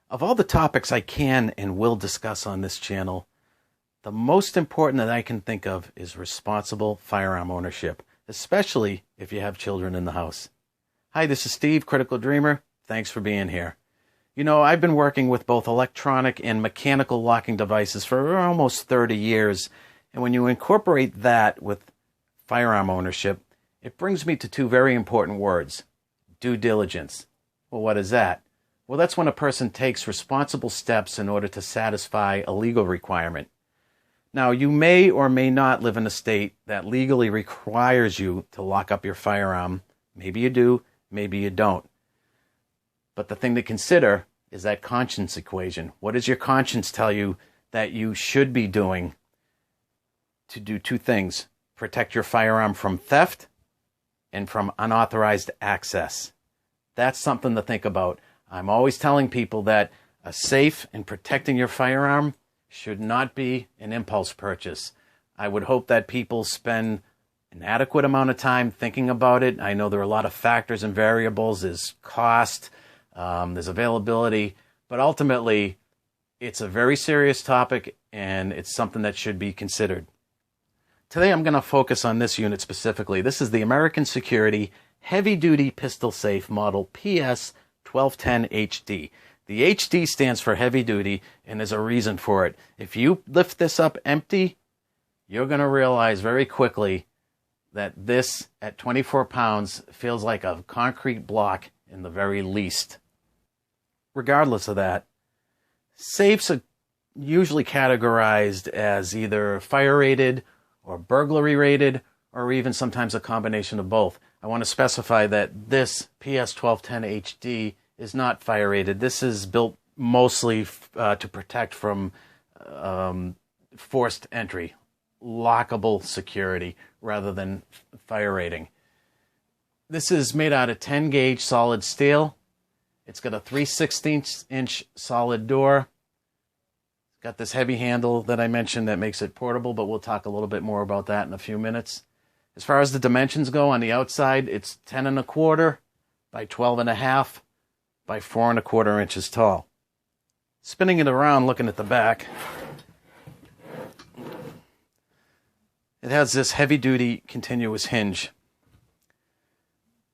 Of all the topics I can and will discuss on this channel, the most important that I can think of is responsible firearm ownership, especially if you have children in the house. Hi, this is Steve, Critical Dreamer. Thanks for being here. You know, I've been working with both electronic and mechanical locking devices for almost 30 years, and when you incorporate that with firearm ownership, it brings me to two very important words: due diligence. Well, what is that? Well, that's when a person takes responsible steps in order to satisfy a legal requirement. Now, you may or may not live in a state that legally requires you to lock up your firearm. Maybe you do, maybe you don't. But the thing to consider is that conscience equation. What does your conscience tell you that you should be doing to do two things? Protect your firearm from theft and from unauthorized access. That's something to think about. I'm always telling people that a safe and protecting your firearm should not be an impulse purchase. I would hope that people spend an adequate amount of time thinking about it. I know there are a lot of factors and variables. There's cost, there's availability, but ultimately it's a very serious topic and it's something that should be considered. Today I'm going to focus on this unit specifically. This is the American Security Heavy Duty Pistol Safe Model PS1210HD. The HD stands for heavy duty, and there's a reason for it. If you lift this up empty, you're going to realize very quickly that this, at 24 pounds, feels like a concrete block in the very least. Regardless of that, safes are usually categorized as either fire-rated or burglary-rated, or even sometimes a combination of both. I want to specify that this PS1210HD is not fire-rated. This is built mostly to protect from forced entry, lockable security, rather than fire rating. This is made out of 10-gauge solid steel. It's got a 3/16-inch solid door. It's got this heavy handle that I mentioned that makes it portable, but we'll talk a little bit more about that in a few minutes. As far as the dimensions go, on the outside, it's 10 1/4 by 12 1/2 by 4 1/4 inches tall. Spinning it around, looking at the back, it has this heavy-duty continuous hinge.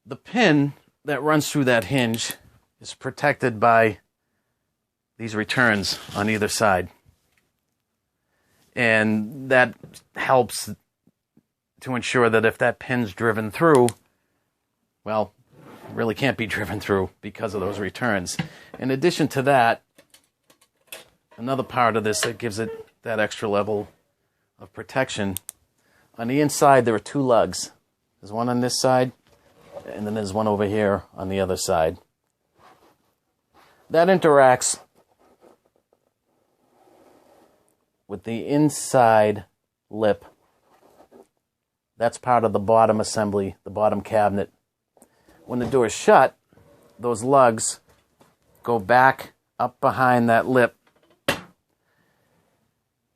The pin that runs through that hinge is protected by these returns on either side. And that helps to ensure that if that pin's driven through, well, it really can't be driven through because of those returns. In addition to that, another part of this that gives it that extra level of protection, on the inside there are two lugs. There's one on this side, and then there's one over here on the other side. That interacts with the inside lip. That's part of the bottom assembly, the bottom cabinet. When the door is shut, those lugs go back up behind that lip.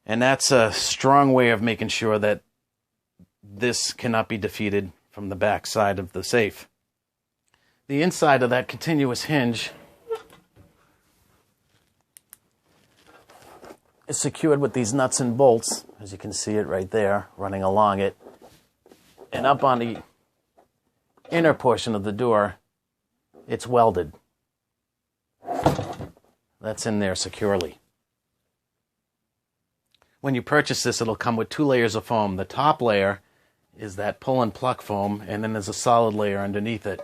And that's a strong way of making sure that this cannot be defeated from the back side of the safe. The inside of that continuous hinge is secured with these nuts and bolts, as you can see it right there, running along it. And up on the inner portion of the door, it's welded. That's in there securely. When you purchase this, it'll come with 2 layers of foam. The top layer is that pull and pluck foam, and then there's a solid layer underneath it.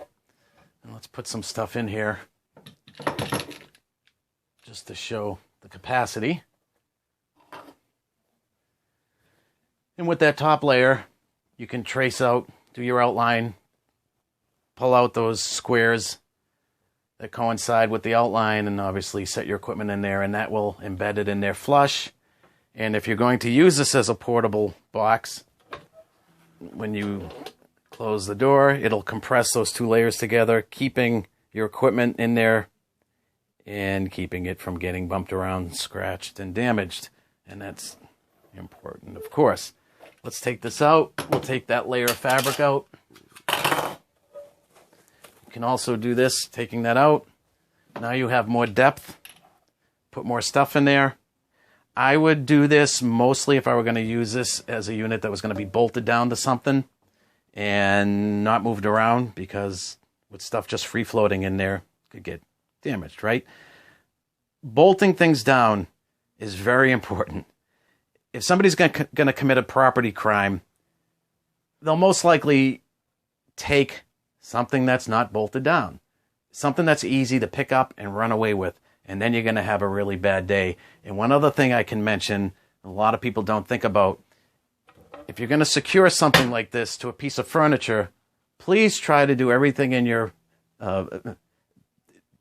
And let's put some stuff in here just to show the capacity. And with that top layer, you can trace out, do your outline, pull out those squares that coincide with the outline, and obviously set your equipment in there, and that will embed it in there flush. And if you're going to use this as a portable box, when you close the door, it'll compress those 2 layers together, keeping your equipment in there and keeping it from getting bumped around, scratched, and damaged. And that's important, of course. Let's take this out. We'll take that layer of fabric out. You can also do this, taking that out. Now you have more depth put more stuff in there. I would do this mostly if I were going to use this as a unit that was going to be bolted down to something and not moved around, because with stuff just free floating in there, it could get damaged, right? Bolting things down is very important. If somebody's going to commit a property crime, they'll most likely take something that's not bolted down, something that's easy to pick up and run away with, and then you're going to have a really bad day. And one other thing I can mention, a lot of people don't think about, if you're going to secure something like this to a piece of furniture, please try to do everything in your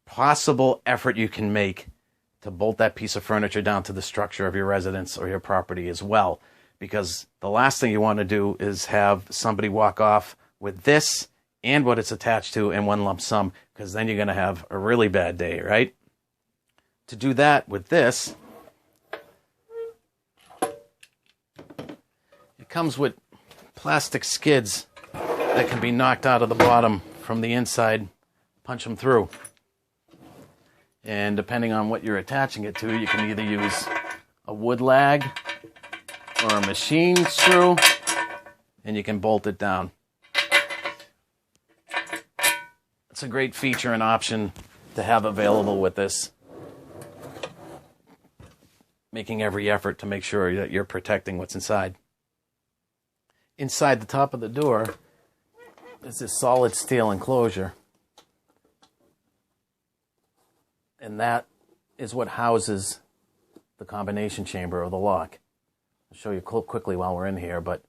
possible effort you can make to bolt that piece of furniture down to the structure of your residence or your property as well. Because the last thing you want to do is have somebody walk off with this and what it's attached to in one lump sum, because then you're going to have a really bad day, right? To do that with this, it comes with plastic skids that can be knocked out of the bottom from the inside, punch them through. And depending on what you're attaching it to, you can either use a wood lag or a machine screw, and you can bolt it down. It's a great feature and option to have available with this, making every effort to make sure that you're protecting what's inside. Inside the top of the door is this solid steel enclosure, and that is what houses the combination chamber or the lock. I'll show you quickly while we're in here, but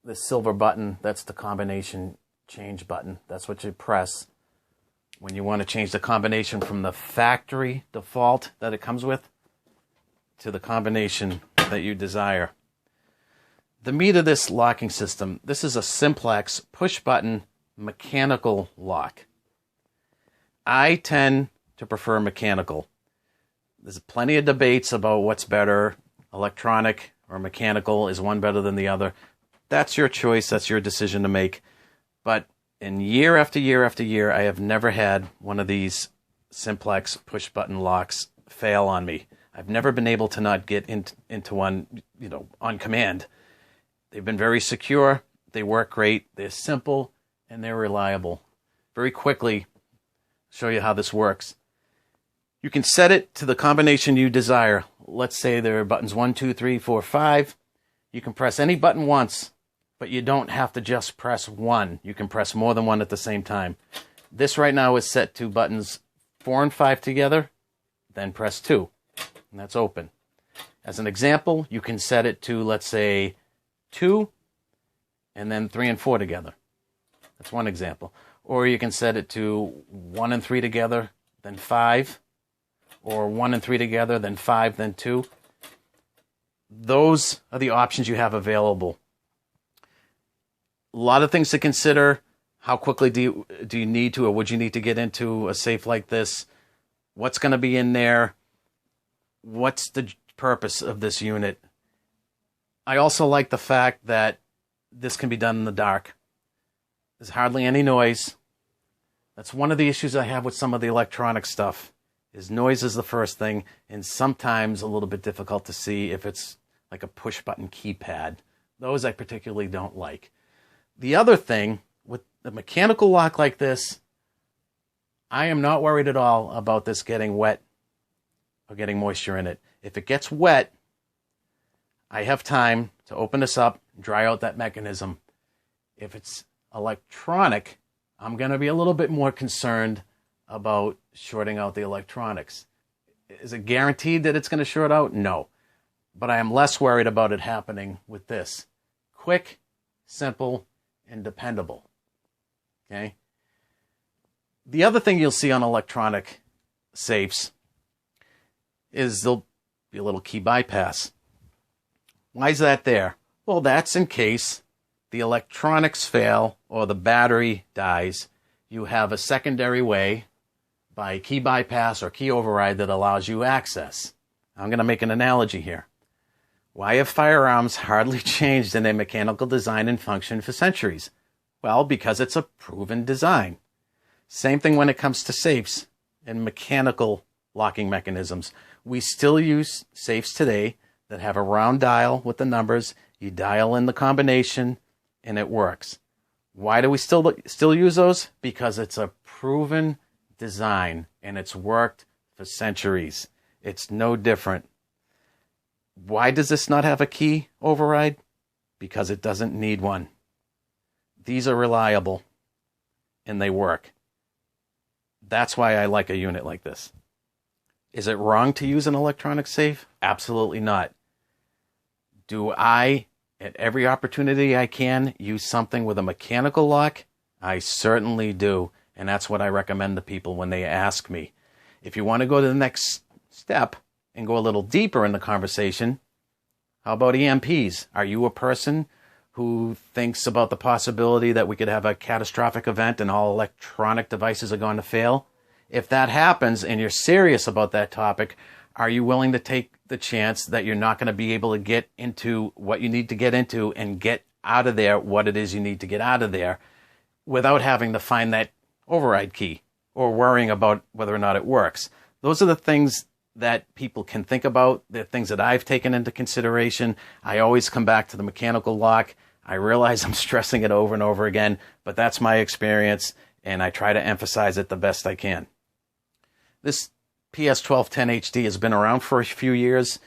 this silver button, that's the combination change button. That's what you press when you want to change the combination from the factory default that it comes with to the combination that you desire. The meat of this locking system, this is a simplex push-button mechanical lock. I tend to prefer mechanical. There's plenty of debates about what's better, electronic or mechanical. Is one better than the other? That's your choice. That's your decision to make. But in year after year after year, I have never had one of these simplex push-button locks fail on me. I've never been able to not get into one, on command. They've been very secure. They work great. They're simple and they're reliable. Very quickly, show you how this works. You can set it to the combination you desire. Let's say there are buttons 1, 2, 3, 4, 5. You can press any button once, but you don't have to just press one. You can press more than one at the same time. This right now is set to buttons 4 and 5 together, then press 2, and that's open. As an example, you can set it to, let's say, 2, and then 3 and 4 together. That's one example. Or you can set it to 1 and 3 together, then 5, or 1 and 3 together, then 5, then 2. Those are the options you have available. A lot of things to consider. How quickly do you need to, or would you need to get into a safe like this? What's going to be in there? What's the purpose of this unit? I also like the fact that this can be done in the dark. There's hardly any noise. That's one of the issues I have with some of the electronic stuff, is noise is the first thing, and sometimes a little bit difficult to see if it's like a push-button keypad. Those I particularly don't like. The other thing, with a mechanical lock like this, I am not worried at all about this getting wet or getting moisture in it. If it gets wet, I have time to open this up, dry out that mechanism. If it's electronic, I'm going to be a little bit more concerned about shorting out the electronics. Is it guaranteed that it's going to short out? No. But I am less worried about it happening with this. Quick, simple, and dependable. Okay? The other thing you'll see on electronic safes is there'll be a little key bypass. Why is that there? Well, that's in case the electronics fail or the battery dies. You have a secondary way by key bypass or key override that allows you access. I'm going to make an analogy here. Why have firearms hardly changed in their mechanical design and function for centuries? Well, because it's a proven design. Same thing when it comes to safes and mechanical locking mechanisms. We still use safes today that have a round dial with the numbers. You dial in the combination and it works. Why do we still use those? Because it's a proven design and it's worked for centuries. It's no different. Why does this not have a key override? Because it doesn't need one. These are reliable and they work. That's why I like a unit like this. Is it wrong to use an electronic safe? Absolutely not. Do I, at every opportunity I can, use something with a mechanical lock? I certainly do. And that's what I recommend to people when they ask me. If you want to go to the next step and go a little deeper in the conversation, how about EMPs? Are you a person who thinks about the possibility that we could have a catastrophic event and all electronic devices are going to fail? If that happens and you're serious about that topic, are you willing to take the chance that you're not going to be able to get into what you need to get into and get out of there what it is you need to get out of there without having to find that override key or worrying about whether or not it works? Those are the things that people can think about. They're things that I've taken into consideration. I always come back to the mechanical lock. I realize I'm stressing it over and over again, but that's my experience, and I try to emphasize it the best I can. This PS1210HD has been around for a few years.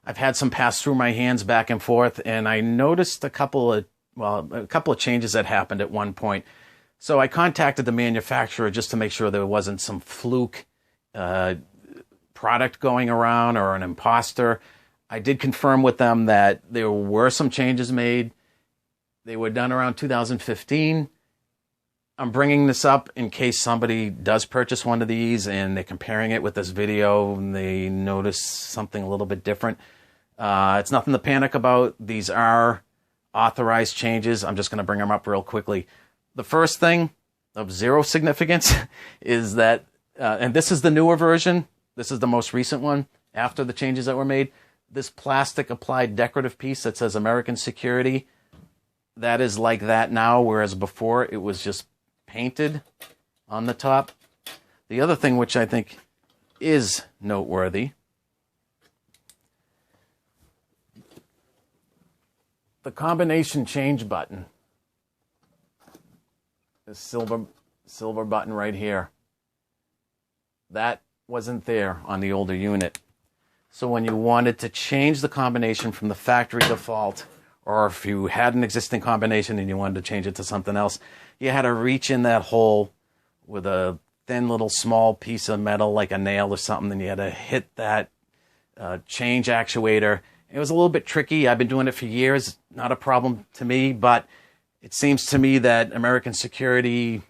I've had some pass through my hands back and forth, and I noticed a couple of changes that happened at one point. So I contacted the manufacturer just to make sure there wasn't some fluke product going around or an imposter. I did confirm with them that there were some changes made. They were done around 2015. I'm bringing this up in case somebody does purchase one of these and they're comparing it with this video and they notice something a little bit different. It's nothing to panic about. These are authorized changes. I'm just going to bring them up real quickly. The first thing of zero significance is that, and this is the newer version, this is the most recent one after the changes that were made, this plastic applied decorative piece that says American Security, that is like that now, whereas before it was just painted on the top. The other thing which I think is noteworthy, the combination change button, this silver button right here, that wasn't there on the older unit. So when you wanted to change the combination from the factory default, or if you had an existing combination and you wanted to change it to something else, you had to reach in that hole with a thin little small piece of metal like a nail or something, and you had to hit that change actuator. It was a little bit tricky. I've been doing it for years. Not a problem to me, but it seems to me that American Security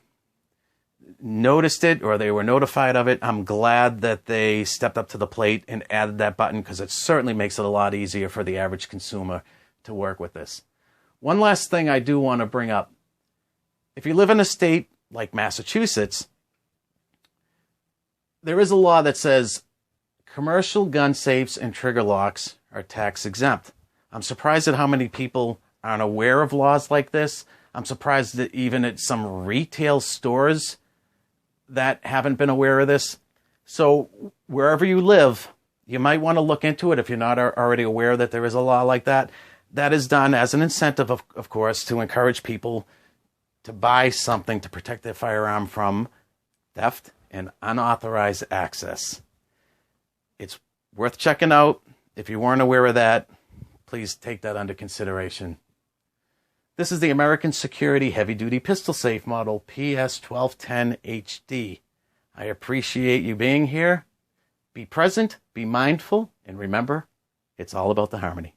noticed it, or they were notified of it. I'm glad that they stepped up to the plate and added that button, because it certainly makes it a lot easier for the average consumer to work with this. One last thing I do want to bring up. If you live in a state like Massachusetts, there is a law that says commercial gun safes and trigger locks are tax exempt. I'm surprised at how many people aren't aware of laws like this. I'm surprised that even at some retail stores that haven't been aware of this. So wherever you live, you might want to look into it if you're not already aware that there is a law like that. That is done as an incentive, of course, to encourage people to buy something to protect their firearm from theft and unauthorized access. It's worth checking out. If you weren't aware of that, please take that under consideration. This is the American Security Heavy-Duty Pistol Safe Model PS1210HD. I appreciate you being here. Be present, be mindful, and remember, it's all about the harmony.